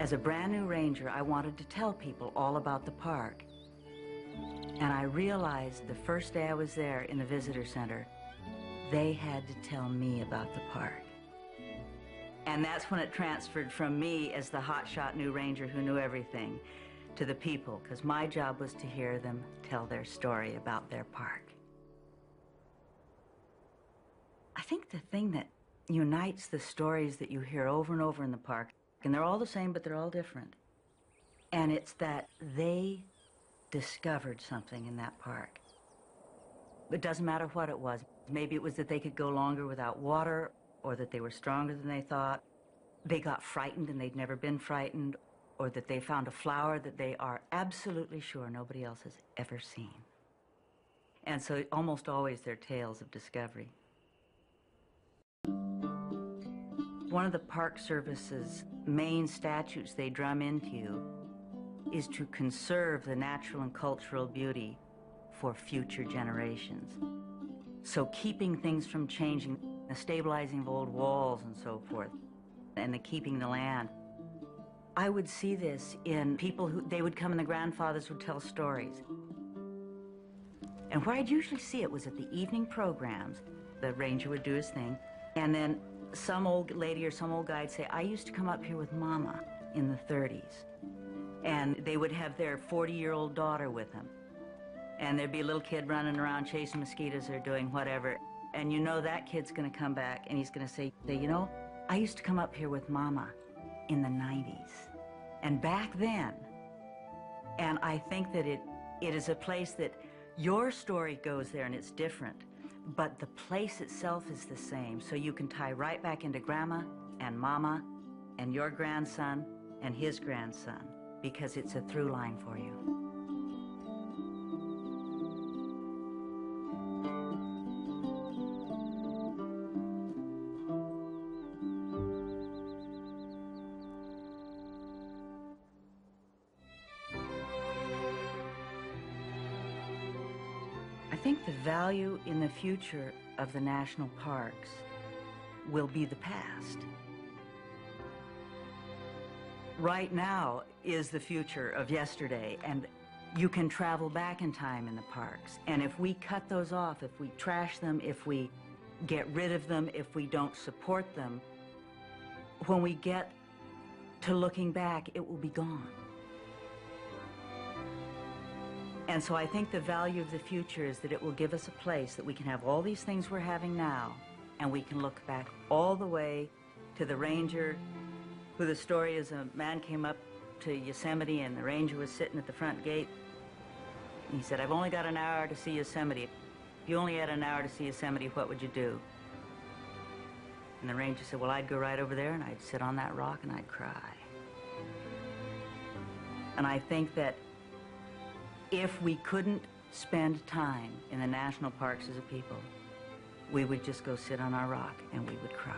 As a brand new ranger, I wanted to tell people all about the park. And I realized the first day I was there in the visitor center, they had to tell me about the park. And that's when it transferred from me as the hotshot new ranger who knew everything to the people, because my job was to hear them tell their story about their park. I think the thing that unites the stories that you hear over and over in the park, and they're all the same, but they're all different, and it's that they discovered something in that park. It doesn't matter what it was. Maybe it was that they could go longer without water, or that they were stronger than they thought. They got frightened and they'd never been frightened, or that they found a flower that they are absolutely sure nobody else has ever seen. And so almost always they're tales of discovery. One of the Park Service's main statutes they drum into you is to conserve the natural and cultural beauty for future generations. So keeping things from changing, the stabilizing of old walls and so forth, and the keeping the land. I would see this in people who, they would come and the grandfathers would tell stories. And where I'd usually see it was at the evening programs. The ranger would do his thing, and then some old lady or some old guy would say, I used to come up here with Mama in the 30s. And they would have their 40-year-old daughter with them. And there'd be a little kid running around chasing mosquitoes or doing whatever. And you know that kid's gonna come back and he's gonna say, you know, I used to come up here with Mama in the 90s. And back then, and I think that it is a place that your story goes there and it's different, but the place itself is the same. So you can tie right back into Grandma and Mama and your grandson and his grandson, because it's a through line for you. I think the value in the future of the national parks will be the past. Right now is the future of yesterday, and you can travel back in time in the parks. And if we cut those off, if we trash them, if we get rid of them, if we don't support them, when we get to looking back, it will be gone. And so I think the value of the future is that it will give us a place that we can have all these things we're having now, and we can look back all the way to the ranger, who the story is a man came up to Yosemite and the ranger was sitting at the front gate. And he said, I've only got an hour to see Yosemite. If you only had an hour to see Yosemite, what would you do? And the ranger said, well, I'd go right over there and I'd sit on that rock and I'd cry. And I think that if we couldn't spend time in the national parks as a people, we would just go sit on our rock and we would cry.